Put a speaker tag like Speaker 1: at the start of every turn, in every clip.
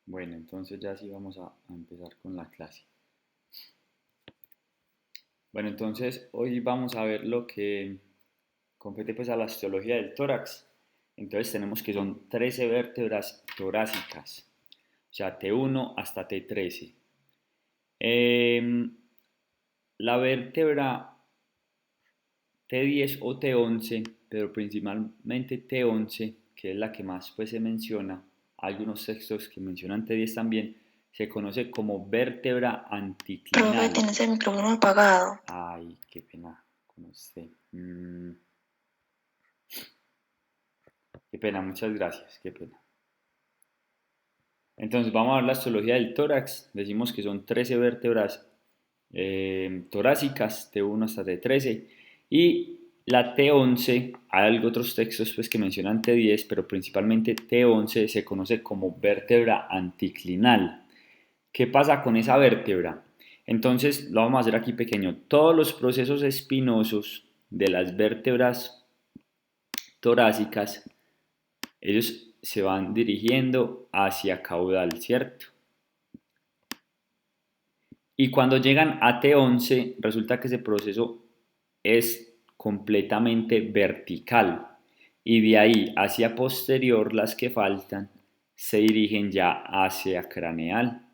Speaker 1: Bueno, entonces ya sí vamos a empezar con la clase. Bueno, entonces hoy vamos a ver lo que compete pues a la histología del tórax. Entonces tenemos que son 13 vértebras torácicas, o sea, T1 hasta T13. La vértebra T10 o T11, pero principalmente T11, que es la que más pues se menciona, algunos textos que mencionan T10 también, se conoce como vértebra
Speaker 2: Profe,
Speaker 1: anticlinal.
Speaker 2: tienes el micrófono apagado.
Speaker 1: Ay, qué pena con usted. Qué pena, muchas gracias, qué pena. Entonces vamos a ver la histología del tórax. Decimos que son 13 vértebras torácicas, T1 hasta T13. Y la T11, hay otros textos pues, que mencionan T10, pero principalmente T11 se conoce como vértebra anticlinal. ¿Qué pasa con esa vértebra? Entonces lo vamos a hacer aquí pequeño. Todos los procesos espinosos de las vértebras torácicas, ellos se van dirigiendo hacia caudal, ¿cierto? Y cuando llegan a T11, resulta que ese proceso es completamente vertical. Y de ahí hacia posterior, las que faltan se dirigen ya hacia craneal,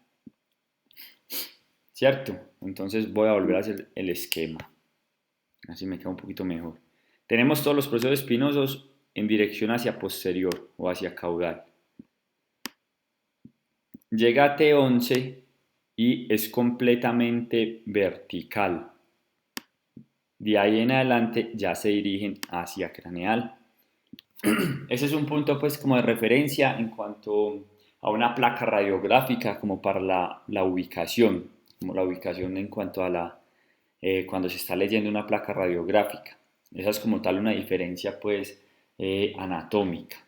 Speaker 1: ¿cierto? Entonces voy a volver a hacer el esquema. Así me queda un poquito mejor. Tenemos todos los procesos espinosos en dirección hacia posterior o hacia caudal. Llega a T11 y es completamente vertical. De ahí en adelante ya se dirigen hacia craneal. Ese es un punto pues como de referencia en cuanto a una placa radiográfica como para la ubicación, como la ubicación en cuanto a cuando se está leyendo una placa radiográfica. Esa es como tal una diferencia pues anatómica.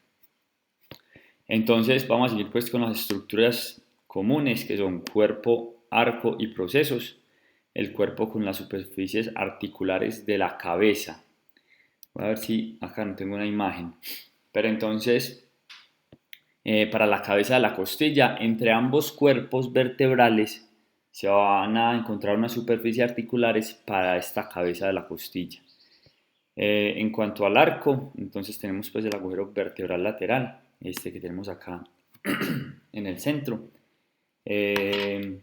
Speaker 1: Entonces vamos a seguir pues con las estructuras comunes que son cuerpo, arco y procesos. El cuerpo con las superficies articulares de la cabeza. Voy a ver si acá no tengo una imagen. Pero entonces, para la cabeza de la costilla, entre ambos cuerpos vertebrales se van a encontrar unas superficies articulares para esta cabeza de la costilla. En cuanto al arco, entonces tenemos pues el agujero vertebral lateral, este que tenemos acá en el centro. Eh,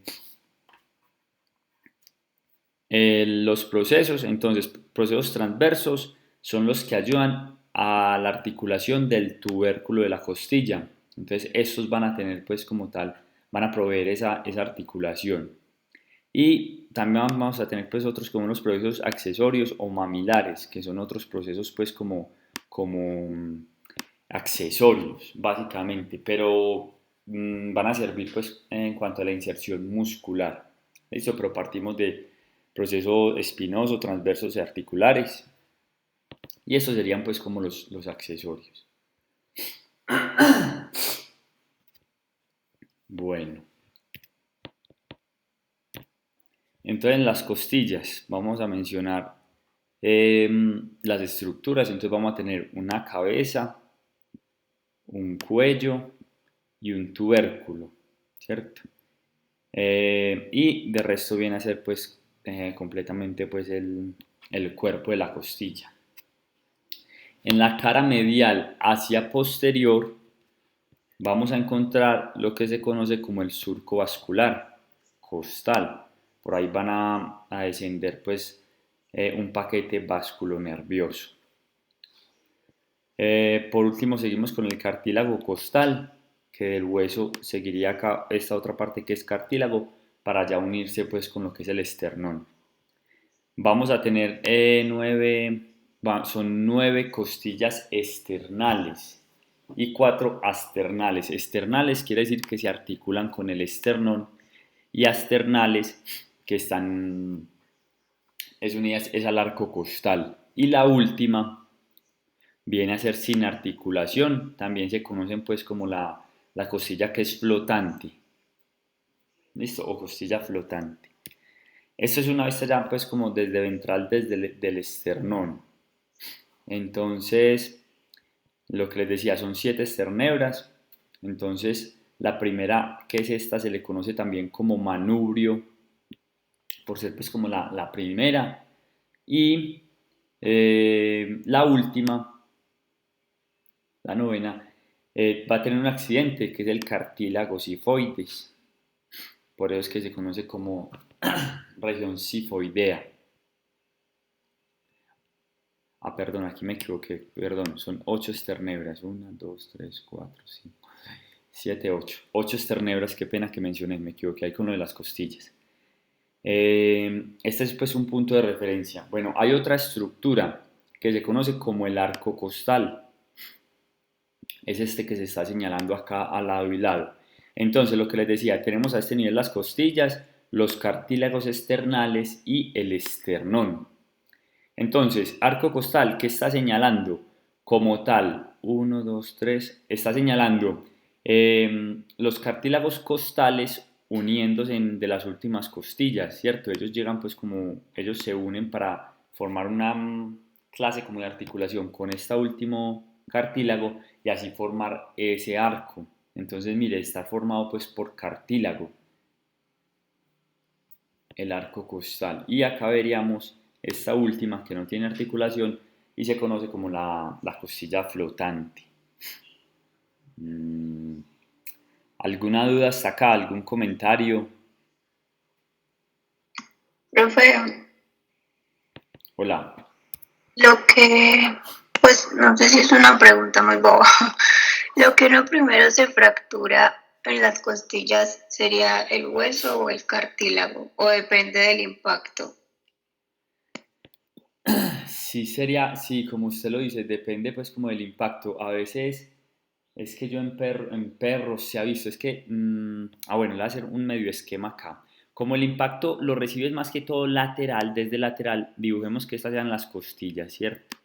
Speaker 1: los procesos, entonces, procesos transversos son los que ayudan a la articulación del tubérculo de la costilla. Entonces, estos van a tener, pues, como tal, van a proveer esa articulación. Y también vamos a tener, pues, otros como los procesos accesorios o mamilares, que son otros procesos, pues, como accesorios, básicamente, pero van a servir, pues, en cuanto a la inserción muscular. ¿Listo? Pero partimos de procesos espinosos, transversos y articulares. Y estos serían pues como los accesorios. Bueno, entonces en las costillas vamos a mencionar las estructuras. Entonces vamos a tener una cabeza, un cuello y un tubérculo, ¿cierto? Y de resto viene a ser pues completamente pues el cuerpo de la costilla. En la cara medial hacia posterior vamos a encontrar lo que se conoce como el surco vascular costal. Por ahí van a descender pues un paquete vasculonervioso. Por último seguimos con el cartílago costal, que del hueso seguiría acá esta otra parte que es cartílago para ya unirse pues con lo que es el esternón. Vamos a tener son 9 costillas externales y 4 asternales. Externales quiere decir que se articulan con el esternón y asternales que están unidas es al arco costal. Y la última viene a ser sin articulación, también se conocen pues como la costilla que es flotante. ¿Listo? O costilla flotante. Esto es una vista ya pues como desde ventral, desde el esternón. Entonces, lo que les decía, son 7 esternebras. Entonces, La primera, que es esta, se le conoce también como manubrio, por ser pues como la primera. Y la última, la novena, va a tener un accidente que es el cartílago sifoides. Por eso es que se conoce como región sifoidea. Ah, perdón, aquí me equivoqué. Perdón, son 8 esternebras. 1, 2, 3, 4, 5, 7, 8. 8 esternebras, qué pena que mencioné, me equivoqué ahí con lo de las costillas. Este es pues un punto de referencia. Bueno, hay otra estructura que se conoce como el arco costal. Es este que se está señalando acá al lado y lado. Entonces, lo que les decía, tenemos a este nivel las costillas, los cartílagos externales y el esternón. Entonces, arco costal, ¿qué está señalando? Como tal, 1, 2, 3, está señalando los cartílagos costales uniéndose de las últimas costillas, ¿cierto? Ellos llegan pues como, ellos se unen para formar una clase como de articulación con este último cartílago y así formar ese arco. Entonces, mire, está formado pues por cartílago, el arco costal. Y acá veríamos esta última que no tiene articulación y se conoce como la costilla flotante. ¿Alguna duda hasta acá? ¿Algún comentario?
Speaker 2: Profe,
Speaker 1: Hola.
Speaker 2: lo que, pues no sé si es una pregunta muy boba, lo que uno primero se fractura en las costillas sería el hueso o el cartílago, o depende del impacto.
Speaker 1: Sí sería, sí, como usted lo dice, depende pues como del impacto. A veces es que yo en perros se ha visto, es que, bueno, le voy a hacer un medio esquema acá. Como el impacto lo recibes más que todo lateral, desde lateral, dibujemos que estas sean las costillas, ¿cierto?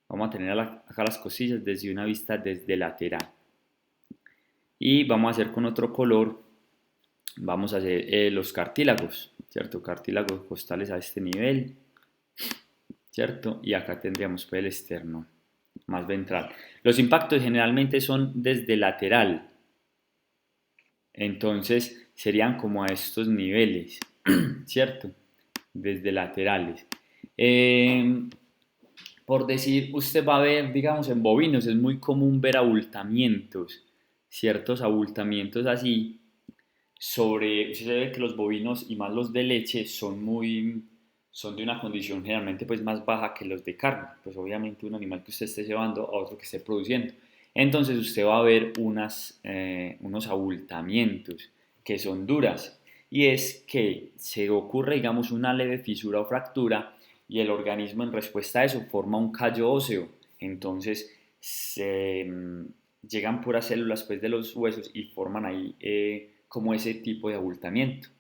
Speaker 1: Vamos a tener acá las costillas desde una vista desde lateral. Y vamos a hacer con otro color, vamos a hacer los cartílagos, ¿cierto? Cartílagos costales a este nivel, ¿cierto? Y acá tendríamos pues el externo, más ventral. Los impactos generalmente son desde lateral, entonces serían como a estos niveles, ¿cierto? Desde laterales. Por decir, usted va a ver, digamos, en bovinos es muy común ver abultamientos, ciertos abultamientos así, sobre, se ve que los bovinos y más los de leche son de una condición generalmente pues más baja que los de carne, pues obviamente un animal que usted esté llevando a otro que esté produciendo. Entonces usted va a ver unos abultamientos que son duras y es que se ocurre digamos una leve fisura o fractura y el organismo en respuesta a eso forma un callo óseo. Entonces llegan puras células pues, de los huesos y forman ahí como ese tipo de abultamiento,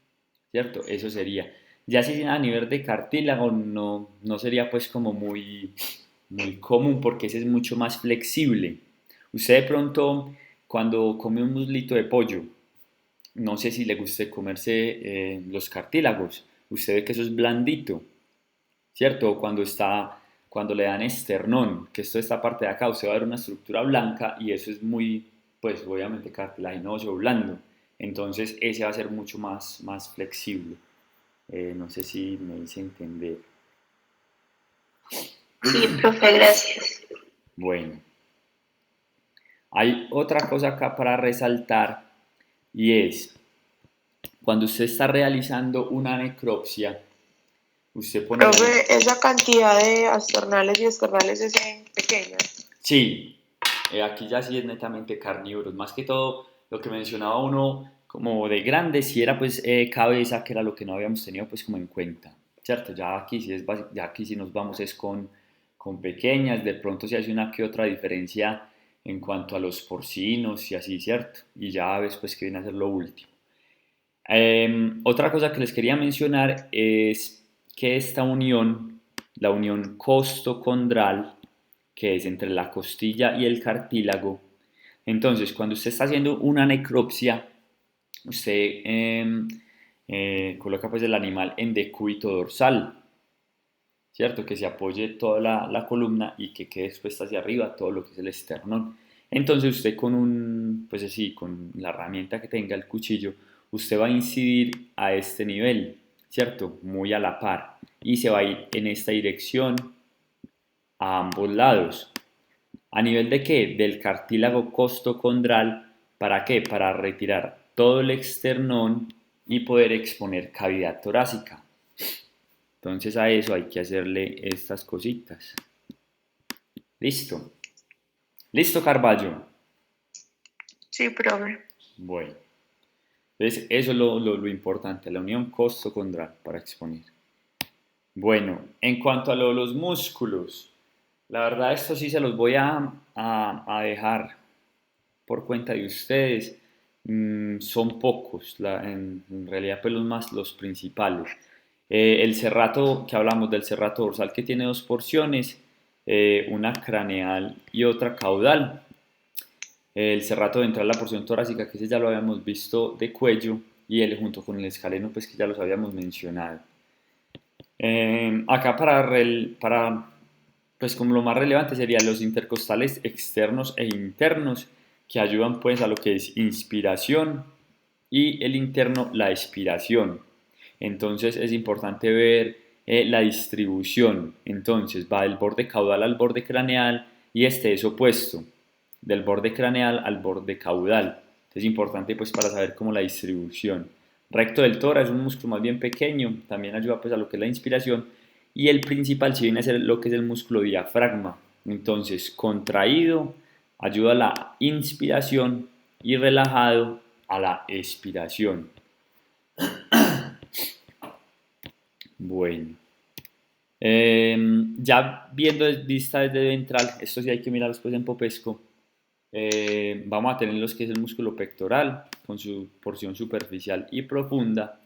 Speaker 1: ¿cierto? Eso sería. Ya si a nivel de cartílago no sería pues como muy común porque ese es mucho más flexible. Usted de pronto cuando come un muslito de pollo, no sé si le guste comerse los cartílagos, usted ve que eso es blandito, ¿cierto? Cuando le dan esternón, que esto esta parte de acá, usted va a ver una estructura blanca y eso es muy, pues obviamente cartilaginoso, blando. Entonces ese va a ser mucho más flexible. No sé si me hice entender.
Speaker 2: Sí, profe, gracias.
Speaker 1: Bueno, hay otra cosa acá para resaltar y es, cuando usted está realizando una necropsia, usted pone la...
Speaker 3: Profe, esa cantidad de asternales y externales es en pequeñas.
Speaker 1: Sí, aquí ya sí es netamente carnívoros. Más que todo, lo que mencionaba uno como de grande, si era pues cabeza, que era lo que no habíamos tenido pues como en cuenta, ¿cierto? Ya aquí sí nos vamos es con pequeñas, de pronto se hace una que otra diferencia en cuanto a los porcinos y así, ¿cierto? Y ya ves pues que viene a ser lo último. Otra cosa que les quería mencionar es que esta unión, la unión costocondral, que es entre la costilla y el cartílago, entonces cuando usted está haciendo una necropsia, usted coloca pues el animal en decúbito dorsal, ¿cierto? Que se apoye toda la columna y que quede expuesta hacia arriba todo lo que es el esternón. Entonces usted pues así, con la herramienta que tenga, el cuchillo, usted va a incidir a este nivel, ¿cierto? Muy a la par. Y se va a ir en esta dirección a ambos lados. ¿A nivel de qué? Del cartílago costocondral. ¿Para qué? Para retirar todo el esternón y poder exponer cavidad torácica. Entonces a eso hay que hacerle estas cositas. ¿Listo? ¿Listo, Carballo?
Speaker 3: Sí, profe.
Speaker 1: Bueno. Entonces eso es lo importante, la unión costocondral para exponer. Bueno, en cuanto a los músculos, la verdad esto sí se los voy a dejar por cuenta de ustedes. Son pocos, en realidad pues los principales. El serrato, que hablamos del serrato dorsal que tiene dos porciones, una craneal y otra caudal. El serrato ventral, la porción torácica, que ese ya lo habíamos visto de cuello, y él junto con el escaleno, pues que ya los habíamos mencionado. Acá pues como lo más relevante serían los intercostales externos e internos, que ayudan pues a lo que es inspiración, y el interno la expiración. Entonces es importante ver la distribución. Entonces va del borde caudal al borde craneal, y este es opuesto, del borde craneal al borde caudal. Es importante pues para saber cómo la distribución. Recto del tórax es un músculo más bien pequeño, también ayuda pues a lo que es la inspiración, y el principal si viene a ser lo que es el músculo diafragma. Entonces contraído ayuda a la inspiración y relajado a la expiración. Bueno, ya viendo vista desde ventral, esto sí hay que mirar después en Popesco. Vamos a tener los que es el músculo pectoral con su porción superficial y profunda,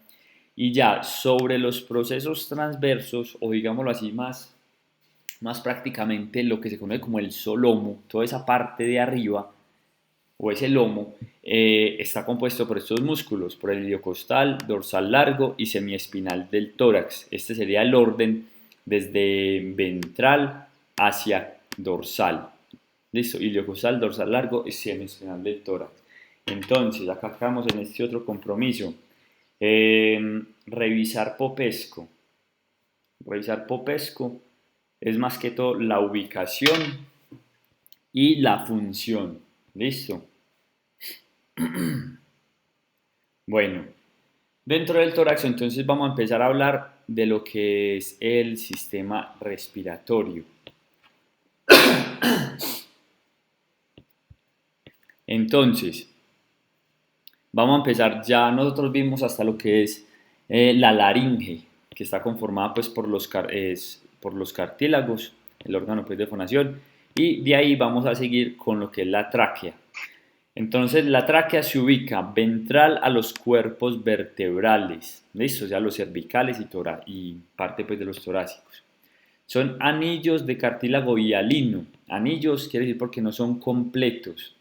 Speaker 1: y ya sobre los procesos transversos, o digámoslo así más prácticamente lo que se conoce como el solomo, toda esa parte de arriba o ese lomo, está compuesto por estos músculos, por el iliocostal, dorsal largo y semiespinal del tórax. Este sería el orden desde ventral hacia dorsal. Listo, iliocostal, dorsal largo y semiespinal del tórax. Entonces, acá estamos en este otro compromiso. Revisar Popesco. Revisar Popesco es más que todo la ubicación y la función. ¿Listo? Bueno, dentro del tórax entonces vamos a empezar a hablar de lo que es el sistema respiratorio. Entonces, vamos a empezar, ya nosotros vimos hasta lo que es la laringe, que está conformada pues por los cartílagos, el órgano pues de fonación, y de ahí vamos a seguir con lo que es la tráquea. Entonces la tráquea se ubica ventral a los cuerpos vertebrales, ¿listo? O sea, los cervicales y parte pues de los torácicos. Son anillos de cartílago hialino. Anillos quiere decir porque no son completos.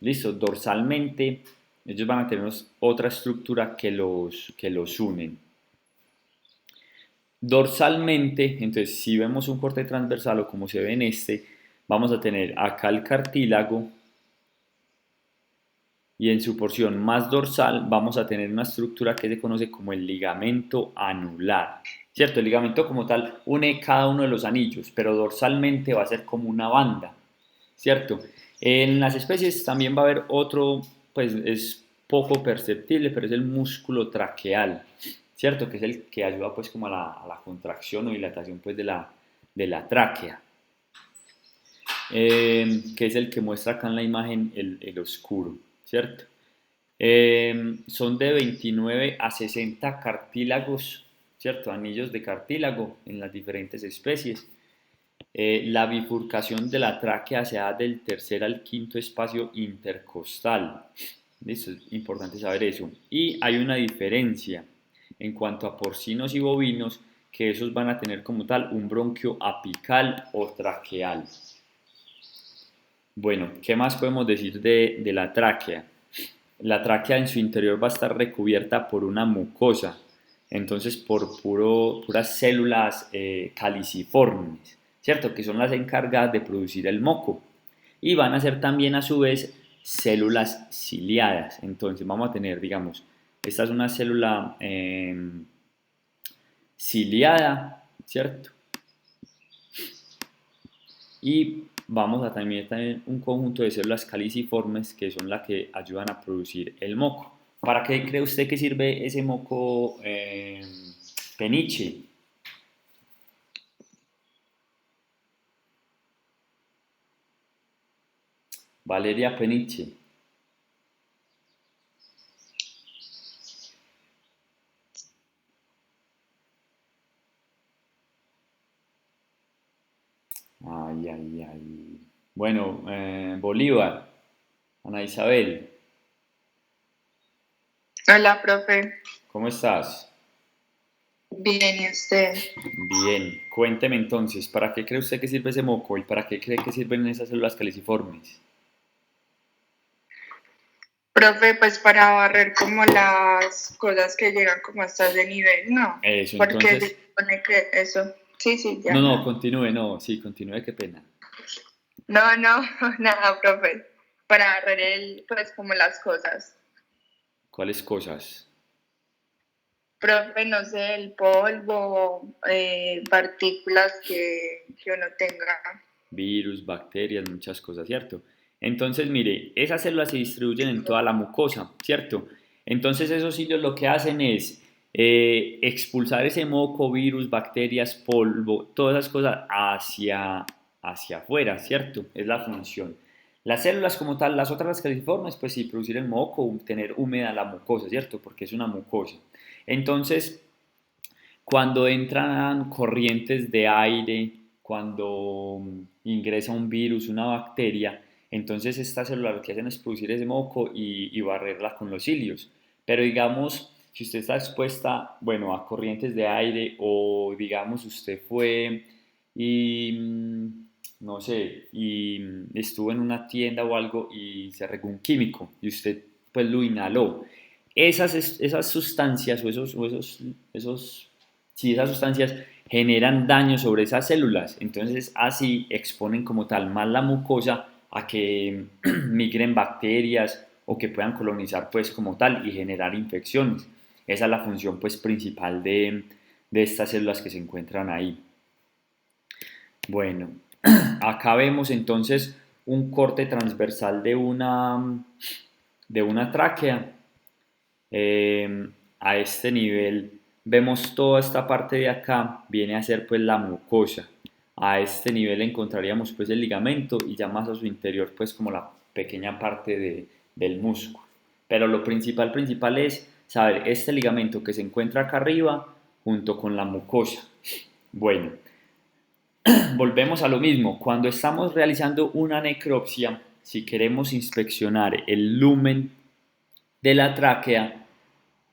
Speaker 1: ¿Listo? Dorsalmente ellos van a tener otra estructura que los unen. Dorsalmente, entonces si vemos un corte transversal o como se ve en este, vamos a tener acá el cartílago, y en su porción más dorsal vamos a tener una estructura que se conoce como el ligamento anular. ¿Cierto? El ligamento como tal une cada uno de los anillos, pero dorsalmente va a ser como una banda. ¿Cierto? En las especies también va a haber otro, pues es poco perceptible, pero es el músculo traqueal, ¿cierto? Que es el que ayuda pues como a la contracción o dilatación pues de la tráquea. Que es el que muestra acá en la imagen el oscuro, ¿cierto? Son de 29 a 60 cartílagos, ¿cierto? Anillos de cartílago en las diferentes especies. La bifurcación de la tráquea se da del tercer al quinto espacio intercostal. Listo, es importante saber eso. Y hay una diferencia en cuanto a porcinos y bovinos, que esos van a tener como tal un bronquio apical o traqueal. Bueno, ¿qué más podemos decir de la tráquea? La tráquea en su interior va a estar recubierta por una mucosa, entonces por puras células caliciformes, ¿cierto? Que son las encargadas de producir el moco. y van a ser también a su vez células ciliadas. Entonces vamos a tener, digamos, esta es una célula ciliada, ¿cierto? Y vamos a también tener un conjunto de células caliciformes que son las que ayudan a producir el moco. ¿Para qué cree usted que sirve ese moco peniche? Valeria Peniche. Ay, ay, ay. Bueno, Bolívar, Ana Isabel,
Speaker 3: Hola, profe.
Speaker 1: ¿cómo estás?
Speaker 3: Bien, ¿y usted?
Speaker 1: Bien, cuénteme entonces, ¿para qué cree usted que sirve ese moco y para qué cree que sirven esas células caliciformes?
Speaker 3: Profe, pues para barrer como las cosas que llegan como hasta ese nivel, ¿no?
Speaker 1: Eso,
Speaker 3: Porque se
Speaker 1: entonces,
Speaker 3: supone que eso. Sí, sí,
Speaker 1: no,
Speaker 3: ya.
Speaker 1: no, continúe, no, sí, continúe, qué pena.
Speaker 3: No, no, nada, profe. Para barrer pues como las cosas.
Speaker 1: ¿Cuáles cosas?
Speaker 3: Profe, no sé, el polvo, partículas que uno tenga.
Speaker 1: Virus, bacterias, muchas cosas, ¿cierto? Entonces, mire, esas células se distribuyen en toda la mucosa, ¿cierto? Entonces, esos cilios lo que hacen es expulsar ese moco, virus, bacterias, polvo, todas esas cosas hacia afuera, ¿cierto? Es la función. Las células como tal, las otras las caliciformes, pues sí, producir el moco, tener húmeda la mucosa, ¿cierto? Porque es una mucosa. Entonces, cuando entran corrientes de aire, cuando ingresa un virus, una bacteria, entonces estas células lo que hacen es producir ese moco y barrerla con los cilios. Pero digamos, si usted está expuesta, bueno, a corrientes de aire o digamos usted fue y no sé, y estuvo en una tienda o algo y se regó un químico y usted pues lo inhaló. Esas sustancias o esos si esas sustancias generan daño sobre esas células, entonces así exponen como tal más la mucosa a que migren bacterias o que puedan colonizar pues como tal y generar infecciones. Esa es la función pues principal de estas células que se encuentran ahí. Bueno, acá vemos entonces un corte transversal de una tráquea. A este nivel vemos toda esta parte de acá viene a ser pues la mucosa. A este nivel encontraríamos pues el ligamento y ya más a su interior pues como la pequeña parte del músculo. Pero lo principal es saber este ligamento que se encuentra acá arriba junto con la mucosa. Bueno, volvemos a lo mismo. Cuando estamos realizando una necropsia, si queremos inspeccionar el lumen de la tráquea,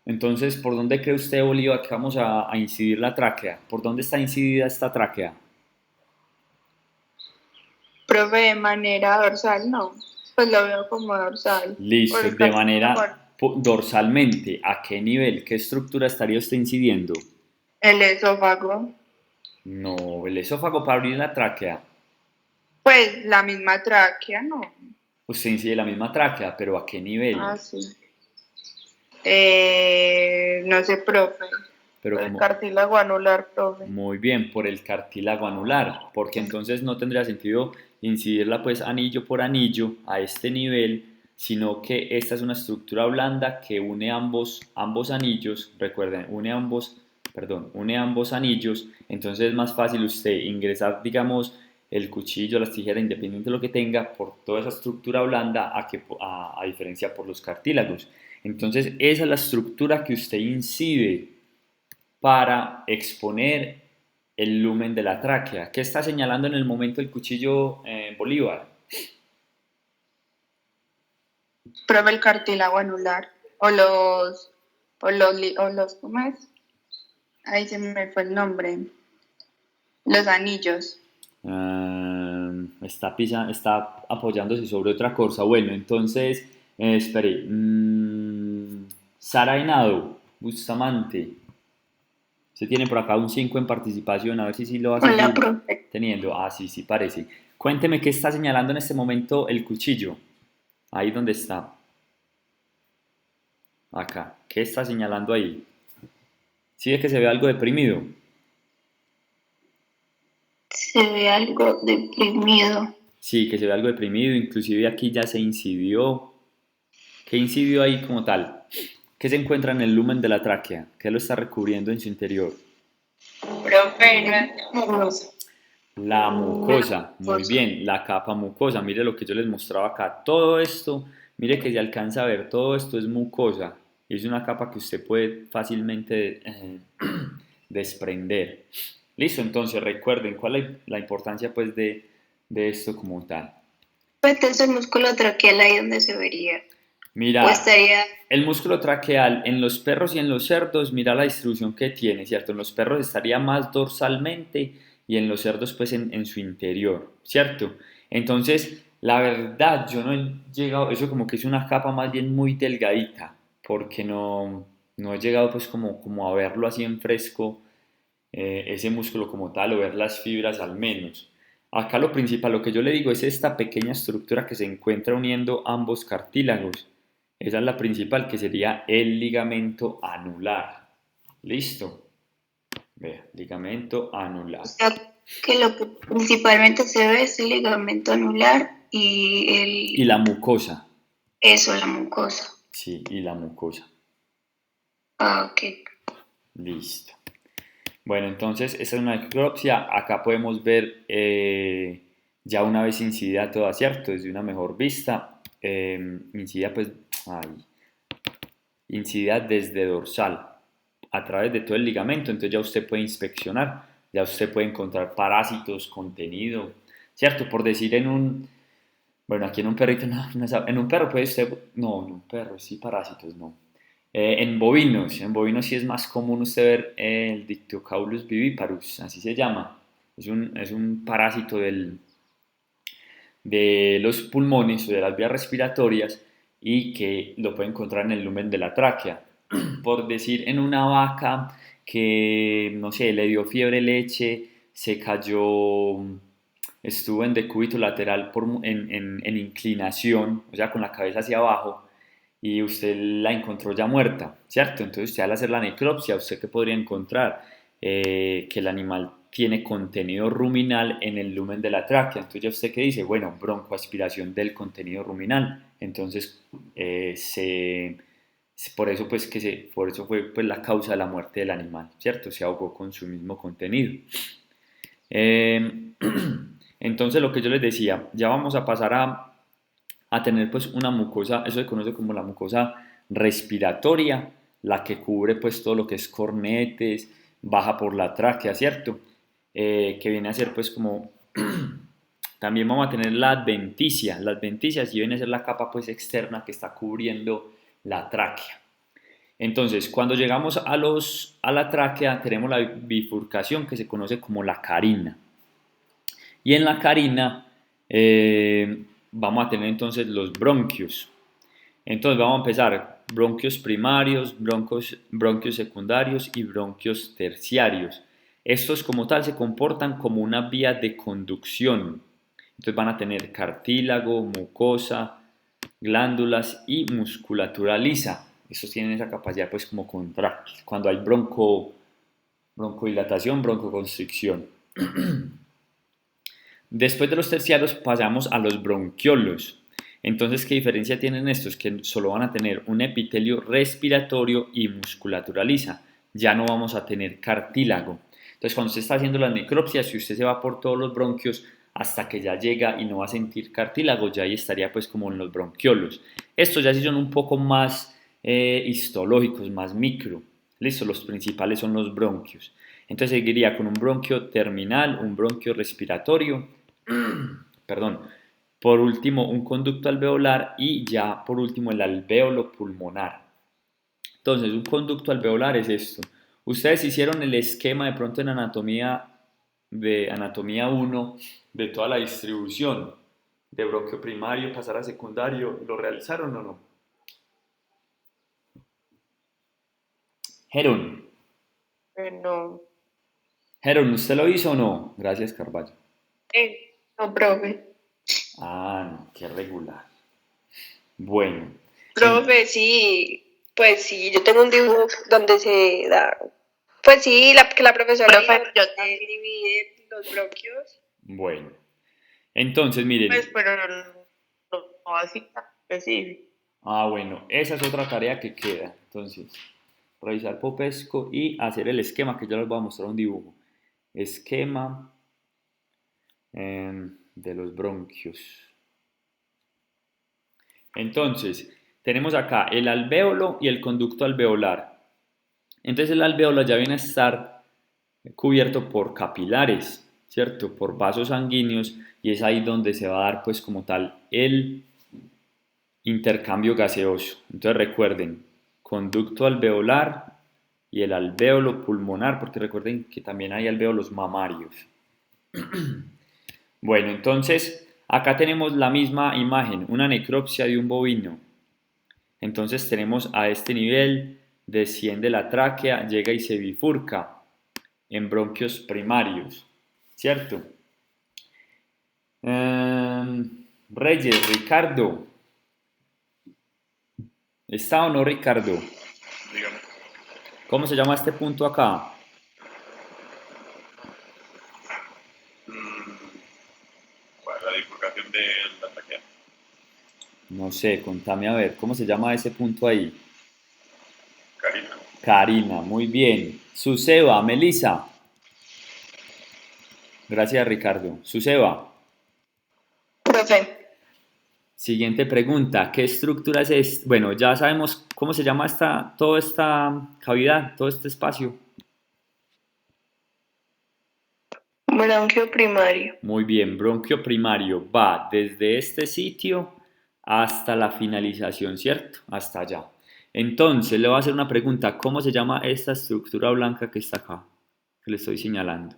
Speaker 1: entonces, ¿por dónde cree usted, Bolívar, que vamos a incidir la tráquea? ¿Por dónde está incidida esta tráquea?
Speaker 3: Profe, de manera dorsal, no. Pues lo veo como dorsal. Por
Speaker 1: Listo,
Speaker 3: el
Speaker 1: de
Speaker 3: cartílago,
Speaker 1: manera dorsalmente. ¿A qué nivel? ¿Qué estructura estaría usted incidiendo?
Speaker 3: el esófago.
Speaker 1: No, el esófago para abrir la tráquea.
Speaker 3: Pues la misma tráquea, ¿no?
Speaker 1: Usted incide la misma tráquea, pero ¿a qué nivel?
Speaker 3: Ah, sí. No sé, profe.
Speaker 1: Pero
Speaker 3: Por el
Speaker 1: como,
Speaker 3: cartílago anular, profe.
Speaker 1: muy bien, por el cartílago anular, porque entonces no tendría sentido incidirla pues anillo por anillo a este nivel, sino que esta es una estructura blanda que une ambos anillos, recuerden, une ambos anillos, entonces es más fácil usted ingresar, digamos, el cuchillo, las tijeras, independiente de lo que tenga, por toda esa estructura blanda a diferencia por los cartílagos. Entonces esa es la estructura que usted incide para exponer el lumen de la tráquea. ¿Qué está señalando en el momento el cuchillo Bolívar?
Speaker 3: Profe, el cartílago anular. ¿Cómo es? Ahí se me fue el nombre. Los anillos.
Speaker 1: Está apoyándose sobre otra cosa. Bueno, entonces, espere. Sara Henao, Bustamante. Se tiene por acá un 5 en participación, a ver si sí lo va a
Speaker 3: Hola,
Speaker 1: seguir
Speaker 3: profe.
Speaker 1: teniendo. Ah, sí, sí, parece. Cuénteme qué está señalando en este momento el cuchillo. Ahí donde está. Acá. ¿Qué está señalando ahí? ¿Sí ve que se ve algo deprimido?
Speaker 2: Se ve algo deprimido.
Speaker 1: Sí, que se ve algo deprimido. Inclusive aquí ya se incidió. ¿Qué incidió ahí como tal? ¿Qué se encuentra en el lumen de la tráquea? ¿Qué lo está recubriendo en su interior?
Speaker 3: Profe, no es mucosa.
Speaker 1: La mucosa, muy bien, la capa mucosa. Mire lo que yo les mostraba acá. Todo esto, mire que se alcanza a ver, todo esto es mucosa. Y es una capa que usted puede fácilmente desprender. Listo, entonces recuerden cuál es la importancia pues de esto como tal.
Speaker 2: Entonces el músculo traqueal ahí donde se vería. O
Speaker 1: Mira,
Speaker 2: estaría.
Speaker 1: el músculo traqueal en los perros y en los cerdos, mira la distribución que tiene, ¿cierto? En los perros estaría más dorsalmente y en los cerdos pues en su interior, ¿cierto? Entonces, la verdad, yo no he llegado, eso como que es una capa más bien muy delgadita, porque no he llegado pues como a verlo así en fresco, ese músculo como tal, o ver las fibras al menos. Acá lo principal, lo que yo le digo es esta pequeña estructura que se encuentra uniendo ambos cartílagos. Esa es la principal, que sería el ligamento anular. Listo. Vea, ligamento
Speaker 2: O
Speaker 1: anular.
Speaker 2: sea, que lo que principalmente se ve es el ligamento anular y
Speaker 1: Y la mucosa.
Speaker 2: eso, la mucosa.
Speaker 1: Sí, y la mucosa.
Speaker 2: Ah, ok.
Speaker 1: Listo. Bueno, entonces esta es una necropsia. Acá podemos ver ya una vez incidida toda, ¿cierto? Desde una mejor vista. Incidida pues, ay, incidida desde dorsal a través de todo el ligamento. Entonces ya usted puede inspeccionar, ya usted puede encontrar parásitos, contenido, ¿cierto? Por decir bueno, aquí en un perrito, en un perro puede usted, no, en un perro sí parásitos, no. En bovinos sí es más común usted ver el Dictyocaulus viviparus, así se llama. Es un parásito de los pulmones o de las vías respiratorias y que lo puede encontrar en el lumen de la tráquea. Por decir, en una vaca que, no sé, le dio fiebre leche, se cayó, estuvo en decúbito lateral en inclinación, o sea, con la cabeza hacia abajo, y usted la encontró ya muerta, ¿cierto? Entonces usted al hacer la necropsia, ¿usted qué podría encontrar? Que el animal tiene contenido ruminal en el lumen de la tráquea. Entonces ya usted qué dice, bueno, broncoaspiración del contenido ruminal. Entonces por eso pues por eso fue pues la causa de la muerte del animal, ¿cierto? Se ahogó con su mismo contenido. Eh, entonces lo que yo les decía, ya vamos a pasar a tener pues una mucosa, eso se conoce como la mucosa respiratoria, la que cubre pues todo lo que es cornetes, baja por la tráquea, ¿cierto? Que viene a ser pues como, también vamos a tener la adventicia sí viene a ser la capa pues externa que está cubriendo la tráquea. Entonces, cuando llegamos a la tráquea, tenemos la bifurcación que se conoce como la carina. Y en la carina vamos a tener entonces los bronquios. Entonces vamos a empezar bronquios primarios, bronquios secundarios y bronquios terciarios. Estos como tal se comportan como una vía de conducción. Entonces van a tener cartílago, mucosa, glándulas y musculatura lisa. Estos tienen esa capacidad pues como contráctil. Cuando hay broncodilatación, broncoconstricción. Después de los terciarios pasamos a los bronquiolos. Entonces, ¿qué diferencia tienen estos? Que solo van a tener un epitelio respiratorio y musculatura lisa. Ya no vamos a tener cartílago. Entonces, cuando usted está haciendo las necropsias, si usted se va por todos los bronquios hasta que ya llega y no va a sentir cartílago, ya ahí estaría pues como en los bronquiolos. Estos ya sí son un poco más histológicos, más micro. Listo, los principales son los bronquios. Entonces seguiría con un bronquio terminal, un bronquio respiratorio, perdón, por último un conducto alveolar y ya por último el alvéolo pulmonar. Entonces un conducto alveolar es esto. Ustedes hicieron el esquema de pronto en anatomía 1 de toda la distribución de bronquio primario pasar a secundario, ¿lo realizaron o no? Heron,
Speaker 3: No.
Speaker 1: Heron, ¿usted lo hizo o no? Gracias, Carvalho.
Speaker 3: Eh, No, profe.
Speaker 1: Ah, no, qué regular. Bueno,
Speaker 4: Profe, sí, pues sí, yo tengo un dibujo donde se da, pues sí, que la profesora
Speaker 3: Profe,
Speaker 4: dijo
Speaker 3: yo
Speaker 4: que divide los bronquios.
Speaker 1: bueno. Entonces, miren,
Speaker 3: pues, pero no así tan específico.
Speaker 1: bueno, esa es otra tarea que queda. Entonces, revisar Popesco y hacer el esquema, que ya les voy a mostrar un dibujo. Esquema de los bronquios. Entonces, tenemos acá el alvéolo y el conducto alveolar. Entonces, el alvéolo ya viene a estar cubierto por capilares, ¿cierto? Por vasos sanguíneos, y es ahí donde se va a dar, pues, como tal, el intercambio gaseoso. Entonces, recuerden, conducto alveolar y el alvéolo pulmonar, porque recuerden que también hay alvéolos mamarios. Bueno, entonces acá tenemos la misma imagen, una necropsia de un bovino. Entonces tenemos a este nivel, desciende la tráquea, llega y se bifurca en bronquios primarios, ¿cierto? Reyes, Ricardo. ¿Está o no, Ricardo?
Speaker 5: Dígame.
Speaker 1: ¿Cómo se llama este punto acá?
Speaker 5: ¿Cuál es la bifurcación de la tráquea?
Speaker 1: No sé, contame a ver, ¿cómo se llama ese punto ahí?
Speaker 5: Carina.
Speaker 1: Karina, muy bien. Suseba, Melissa. Gracias, Ricardo. Suseba.
Speaker 3: Profe,
Speaker 1: Siguiente pregunta, ¿qué estructura es esta? Bueno, ya sabemos cómo se llama toda esta cavidad, todo este espacio.
Speaker 3: bronquio primario.
Speaker 1: Muy bien, bronquio primario va desde este sitio hasta la finalización, ¿cierto? Hasta allá. Entonces, le voy a hacer una pregunta, ¿cómo se llama esta estructura blanca que está acá? Que le estoy señalando.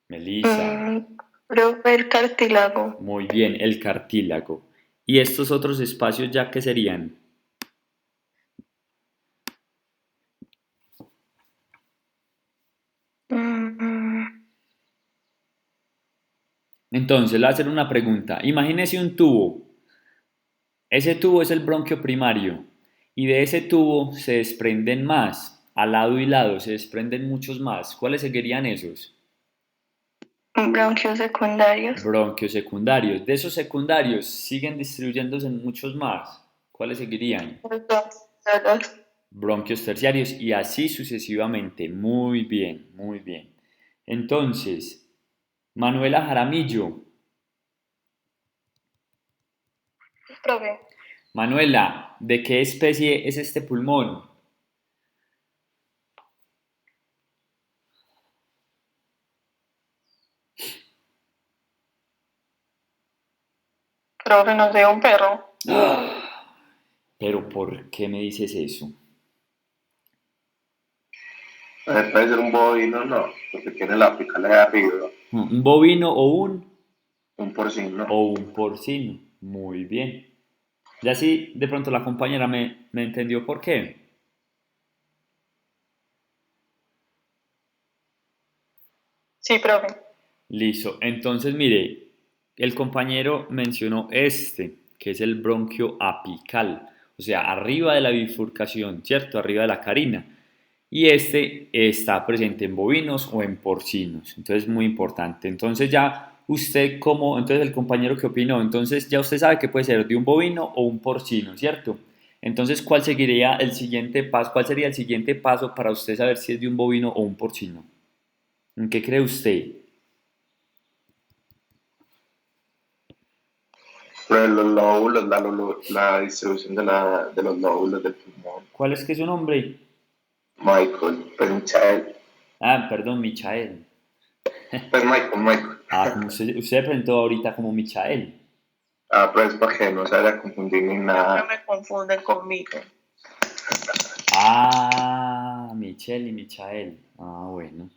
Speaker 1: Melissa.
Speaker 3: Profe, el cartílago.
Speaker 1: Muy bien, el cartílago. ¿Y estos otros espacios ya qué serían? Entonces, le voy a hacer una pregunta. Imagínese un tubo. Ese tubo es el bronquio primario. Y de ese tubo se desprenden más. Al lado y lado se desprenden muchos más. ¿Cuáles seguirían esos?
Speaker 3: Bronquios secundarios.
Speaker 1: Bronquios secundarios. De esos secundarios siguen distribuyéndose en muchos más. ¿Cuáles seguirían?
Speaker 3: Los
Speaker 1: Bronquios terciarios y así sucesivamente. Muy bien, muy bien. Entonces, Manuela Jaramillo.
Speaker 4: Profe,
Speaker 1: Manuela, ¿de qué especie es este pulmón?
Speaker 3: Profe, no sé, un perro.
Speaker 1: Pero ¿por qué me dices eso?
Speaker 6: Puede ser un bovino, no, porque tiene la apical de arriba,
Speaker 1: ¿Un bovino
Speaker 6: un porcino.
Speaker 1: o un porcino? Muy bien. Ya sí, de pronto la compañera me entendió por qué.
Speaker 3: Sí, profe.
Speaker 1: Listo. Entonces, mire, el compañero mencionó este, que es el bronquio apical, o sea, arriba de la bifurcación, ¿cierto? Arriba de la carina. Y este está presente en bovinos o en porcinos. Entonces, muy importante. Entonces, ya usted como, entonces el compañero que opinó, entonces ya usted sabe que puede ser de un bovino o un porcino, ¿cierto? Entonces, ¿cuál seguiría el siguiente paso? ¿Cuál sería el siguiente paso para usted saber si es de un bovino o un porcino? ¿En qué cree usted?
Speaker 6: Pero los lóbulos, la distribución de los lóbulos del pulmón.
Speaker 1: ¿Cuál es que es su nombre?
Speaker 6: Michael, pues Michael.
Speaker 1: Ah, perdón, Michael.
Speaker 6: Pues Michael.
Speaker 1: Ah, como usted presentó ahorita como Michael.
Speaker 6: Ah, pues para que no se vaya a confundir ni nada.
Speaker 3: No me confunden conmigo.
Speaker 1: Ah, Michelle y Michael. Ah, bueno.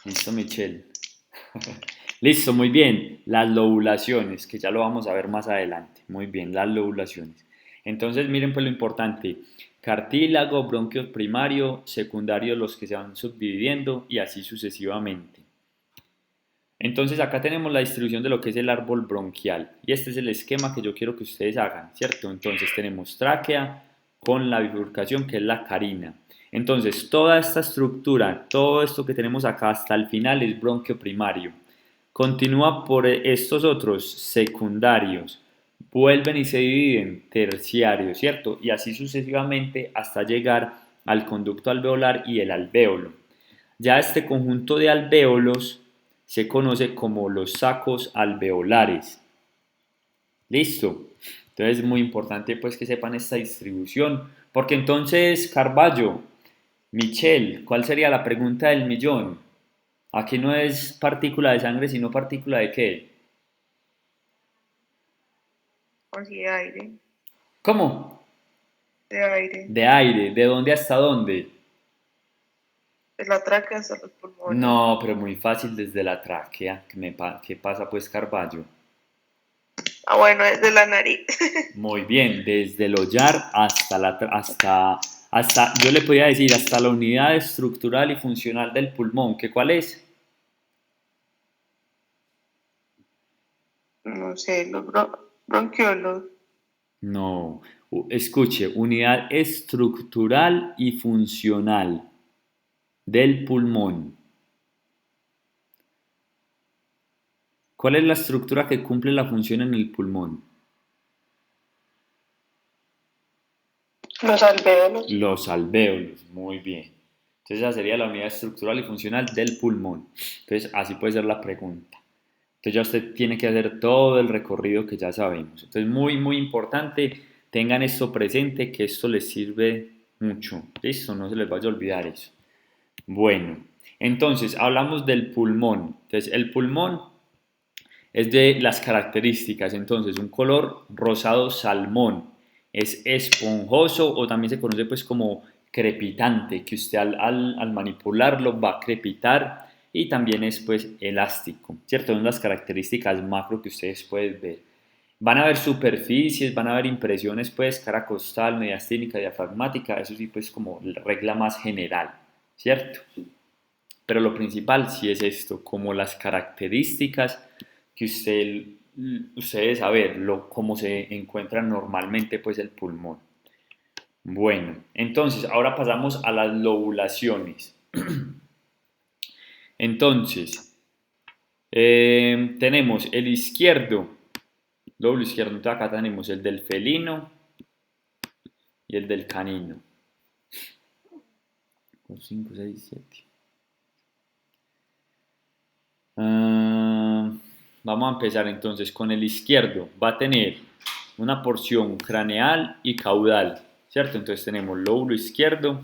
Speaker 1: Listo, Michelle. Listo, muy bien. Las lobulaciones, que ya lo vamos a ver más adelante. Muy bien, las lobulaciones. Entonces, miren pues lo importante. Cartílago, bronquio primario, secundario los que se van subdividiendo y así sucesivamente. Entonces acá tenemos la distribución de lo que es el árbol bronquial y este es el esquema que yo quiero que ustedes hagan, ¿cierto? Entonces tenemos tráquea con la bifurcación que es la carina. Entonces toda esta estructura, todo esto que tenemos acá hasta el final es bronquio primario. Continúa por estos otros secundarios, vuelven y se dividen terciarios, ¿cierto? Y así sucesivamente hasta llegar al conducto alveolar y el alvéolo. Ya este conjunto de alvéolos se conoce como los sacos alveolares. ¿Listo? Entonces es muy importante pues que sepan esta distribución, porque entonces Carballo, Michelle, ¿cuál sería la pregunta del millón? Aquí no es partícula de sangre, sino partícula de ¿qué?
Speaker 3: O si de aire.
Speaker 1: ¿Cómo?
Speaker 3: De aire.
Speaker 1: De aire, ¿de dónde hasta dónde?
Speaker 3: De la tráquea hasta los pulmones.
Speaker 1: No, pero muy fácil desde la tráquea. ¿Qué pasa pues Carballo?
Speaker 3: Ah, bueno, es de la nariz.
Speaker 1: Muy bien, desde el hollar hasta, yo le podría decir, hasta la unidad estructural y funcional del pulmón, ¿que cuál es?
Speaker 3: No sé, los bronquiolos.
Speaker 1: No, escuche, unidad estructural y funcional del pulmón. ¿Cuál es la estructura que cumple la función en el pulmón?
Speaker 4: Los alvéolos.
Speaker 1: Los alvéolos, muy bien. Entonces esa sería la unidad estructural y funcional del pulmón. Entonces así puede ser la pregunta. Entonces ya usted tiene que hacer todo el recorrido que ya sabemos. Entonces muy importante, tengan esto presente, que esto les sirve mucho. ¿Listo? No se les vaya a olvidar eso. Bueno, entonces hablamos del pulmón. Entonces el pulmón es de las características. Entonces un color rosado salmón. Es esponjoso o también se conoce pues como crepitante, que usted al manipularlo va a crepitar y también es pues elástico, ¿cierto? Son las características macro que ustedes pueden ver. Van a ver superficies, van a ver impresiones pues cara costal, mediastínica, diafragmática, eso sí pues como la regla más general, ¿cierto? Pero lo principal sí es esto, como las características que ustedes saber cómo se encuentra normalmente pues el pulmón. Bueno, entonces ahora pasamos a las lobulaciones. Entonces, tenemos el izquierdo, lóbulo izquierdo, entonces acá tenemos el del felino y el del canino. 5, 6, 7. Vamos a empezar entonces con el izquierdo. Va a tener una porción craneal y caudal, ¿cierto? Entonces tenemos lóbulo izquierdo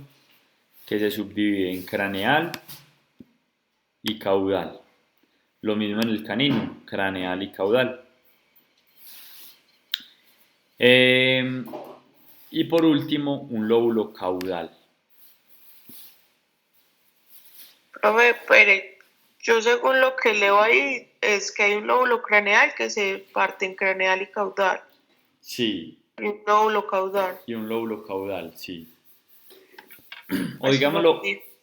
Speaker 1: que se subdivide en craneal y caudal. Lo mismo en el canino, craneal y caudal. Y por último, un lóbulo caudal.
Speaker 3: Profe, pero yo según lo que leo ahí es que hay un lóbulo craneal que se parte en craneal y caudal.
Speaker 1: Sí.
Speaker 3: Y un lóbulo caudal.
Speaker 1: Y un lóbulo caudal, sí. O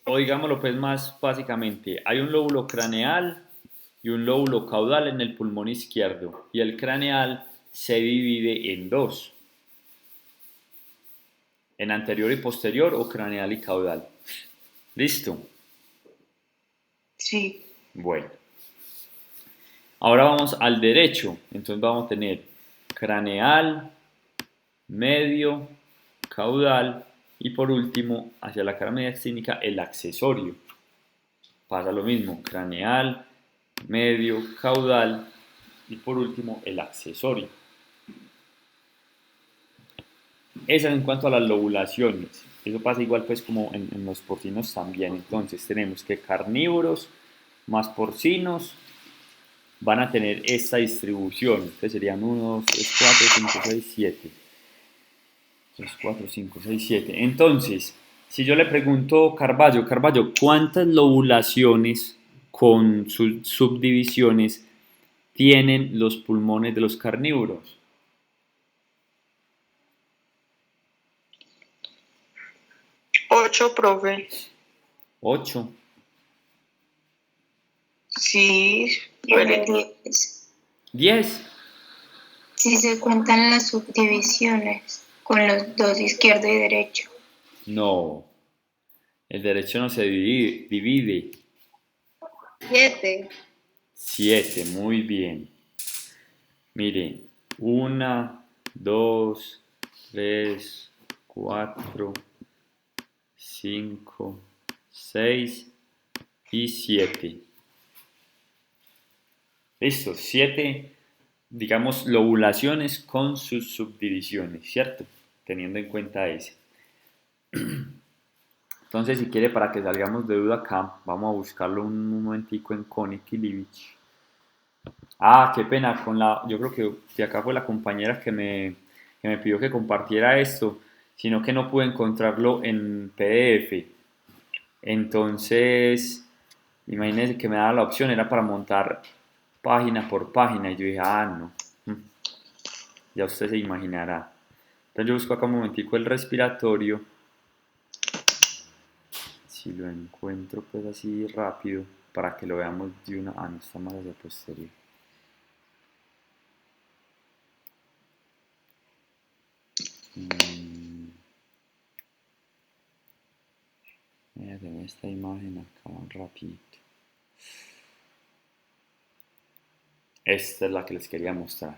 Speaker 3: Pues
Speaker 1: digámoslo pues más básicamente, hay un lóbulo craneal y un lóbulo caudal en el pulmón izquierdo y el craneal se divide en dos, en anterior y posterior o craneal y caudal. ¿Listo?
Speaker 3: Sí.
Speaker 1: Bueno. Ahora vamos al derecho, entonces vamos a tener craneal, medio, caudal y por último hacia la cara mediastínica el accesorio. Pasa lo mismo, craneal, medio, caudal y por último el accesorio. Esa en cuanto a las lobulaciones. Eso pasa igual pues como en los porcinos también. Entonces tenemos que carnívoros más porcinos van a tener esta distribución. Entonces serían 1, 2, 3, 4, 5, 6, 7. 3, 4, 5, 6, 7. Entonces, si yo le pregunto Carballo, ¿cuántas lobulaciones con sus subdivisiones tienen los pulmones de los carnívoros?
Speaker 3: 8, profe.
Speaker 1: 8.
Speaker 3: Sí,
Speaker 2: Tiene
Speaker 3: espere.
Speaker 2: 10.
Speaker 1: 10.
Speaker 2: Si se cuentan las subdivisiones con los dos izquierdo y derecho.
Speaker 1: No. El derecho no se divide.
Speaker 4: 7.
Speaker 1: 7. Muy bien. Mire. 1, 2, 3, 4, 5, 6 y 7. Listo. 7, digamos, lobulaciones con sus subdivisiones, ¿cierto? Teniendo en cuenta ese. Entonces, si quiere, para que salgamos de duda acá, vamos a buscarlo un momentico en Connectivity. Ah, qué pena, yo creo que acá fue la compañera que me pidió que compartiera esto, sino que no pude encontrarlo en PDF. Entonces, imagínense que me daba la opción, era para montar página por página, y yo dije, no, ya usted se imaginará. Entonces yo busco acá un momentico el respiratorio, si lo encuentro pues así rápido, para que lo veamos de una... no está más hacia posterior. Miren esta imagen acá rapidito. Esta es la que les quería mostrar.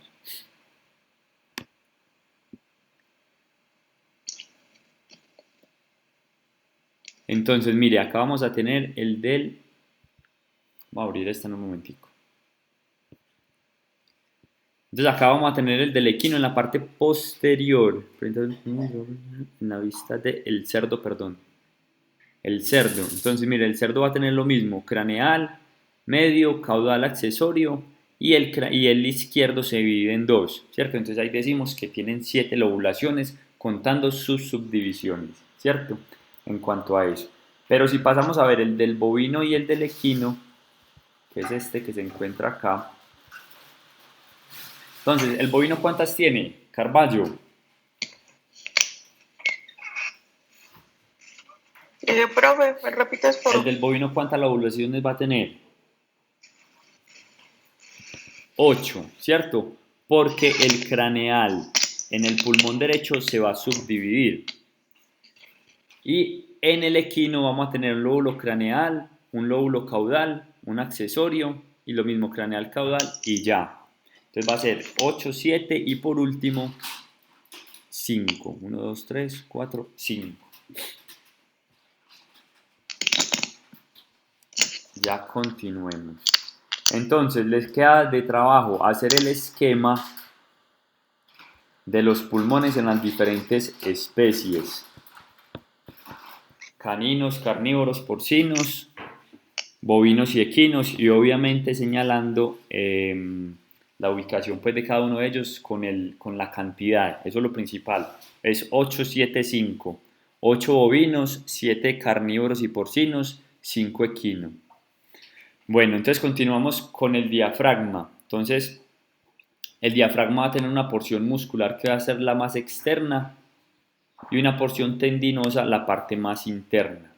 Speaker 1: Entonces, mire, acá vamos a tener el del... Voy a abrir esta en un momentico. Entonces acá vamos a tener el del equino en la parte posterior. En la vista del cerdo, perdón. El cerdo. Entonces, mire, el cerdo va a tener lo mismo. Craneal, medio, caudal accesorio. Y el izquierdo se divide en 2, ¿cierto? Entonces ahí decimos que tienen 7 lobulaciones contando sus subdivisiones, ¿cierto? En cuanto a eso. Pero si pasamos a ver el del bovino y el del equino, que es este que se encuentra acá. Entonces, ¿el bovino cuántas tiene? Carballo.
Speaker 3: Dije, profe, ¿me repites por
Speaker 1: El del bovino cuántas lobulaciones va a tener? 8, ¿cierto? Porque el craneal en el pulmón derecho se va a subdividir. Y en el equino vamos a tener un lóbulo craneal, un lóbulo caudal, un accesorio y lo mismo craneal caudal y ya. Entonces va a ser 8, 7 y por último 5. 1, 2, 3, 4, 5. Ya continuemos. Entonces les queda de trabajo hacer el esquema de los pulmones en las diferentes especies. Caninos, carnívoros, porcinos, bovinos y equinos, y obviamente señalando la ubicación pues, de cada uno de ellos con la cantidad. Eso es lo principal. Es 8, 7, 5. 8 bovinos, 7 carnívoros y porcinos, 5 equinos. Bueno, entonces continuamos con el diafragma. Entonces, el diafragma va a tener una porción muscular que va a ser la más externa y una porción tendinosa, la parte más interna.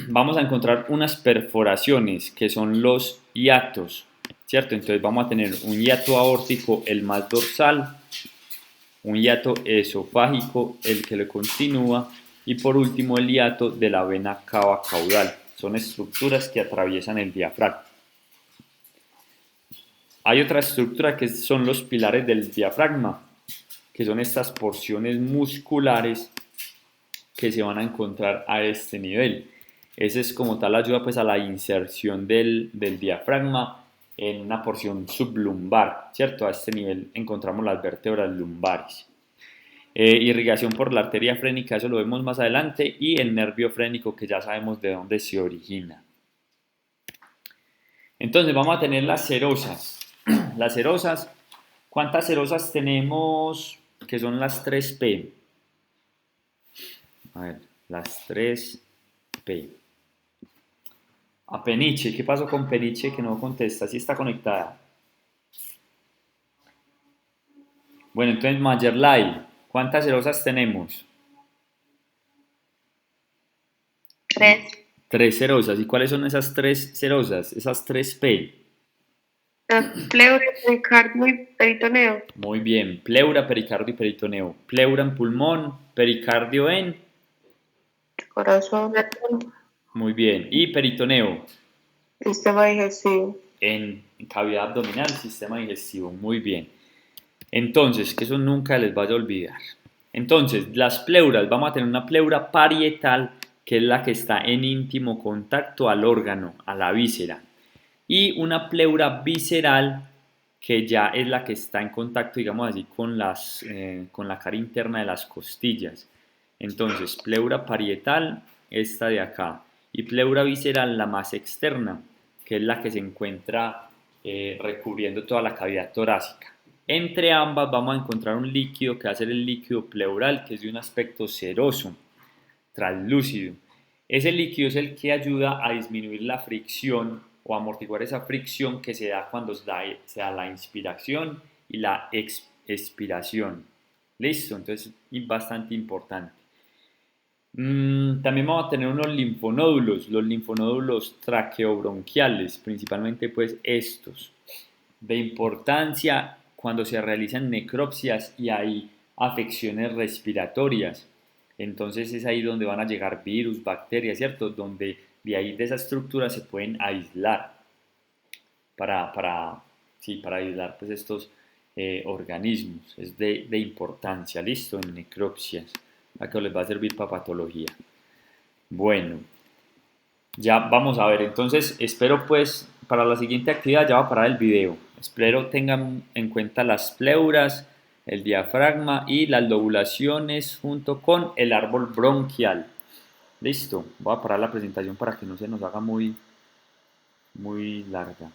Speaker 1: Vamos a encontrar unas perforaciones que son los hiatos, ¿cierto? Entonces vamos a tener un hiato aórtico, el más dorsal, un hiato esofágico, el que le continúa, y por último el hiato de la vena cava caudal. Son estructuras que atraviesan el diafragma. Hay otra estructura que son los pilares del diafragma, que son estas porciones musculares que se van a encontrar a este nivel. Ese es como tal ayuda pues a la inserción del diafragma en una porción sublumbar, ¿cierto? A este nivel encontramos las vértebras lumbares. Irrigación por la arteria frénica, eso lo vemos más adelante, y el nervio frénico, que ya sabemos de dónde se origina. Entonces vamos a tener las serosas. Las serosas, ¿cuántas serosas tenemos? Que son las 3P. A ver, las 3P. A Peniche, ¿qué pasó con Peniche que no contesta? ¿Sí está conectada? Bueno, entonces Mayerlay, ¿cuántas serosas tenemos?
Speaker 3: 3.
Speaker 1: 3 serosas. ¿Y cuáles son esas 3 serosas? Esas 3 P.
Speaker 3: Pleura, pericardio y peritoneo.
Speaker 1: Muy bien. Pleura, pericardio y peritoneo. Pleura en pulmón, pericardio en.
Speaker 3: Corazón,
Speaker 1: Muy bien. Y peritoneo
Speaker 3: sistema digestivo.
Speaker 1: en cavidad abdominal, sistema digestivo. Muy bien. Entonces, que eso nunca les vaya a olvidar. Entonces, las pleuras, vamos a tener una pleura parietal, que es la que está en íntimo contacto al órgano, a la víscera. Y una pleura visceral, que ya es la que está en contacto, digamos así, con la cara interna de las costillas. Entonces, pleura parietal, esta de acá. Y pleura visceral, la más externa, que es la que se encuentra recubriendo toda la cavidad torácica. Entre ambas vamos a encontrar un líquido que va a ser el líquido pleural, que es de un aspecto ceroso, translúcido. Ese líquido es el que ayuda a disminuir la fricción o amortiguar esa fricción que se da cuando se da la inspiración y la expiración. Listo, entonces es bastante importante. También vamos a tener unos linfonódulos, los linfonódulos traqueobronquiales, principalmente pues estos, de importancia cuando se realizan necropsias y hay afecciones respiratorias. Entonces es ahí donde van a llegar virus, bacterias, ¿cierto? Donde de ahí de esa estructura se pueden aislar para aislar pues estos organismos. Es de importancia, ¿listo? En necropsias, a que les va a servir para patología. Bueno, ya vamos a ver. Entonces espero pues para la siguiente actividad ya va a parar el video. Espero tengan en cuenta las pleuras, el diafragma y las lobulaciones junto con el árbol bronquial. Listo, voy a parar la presentación para que no se nos haga muy larga.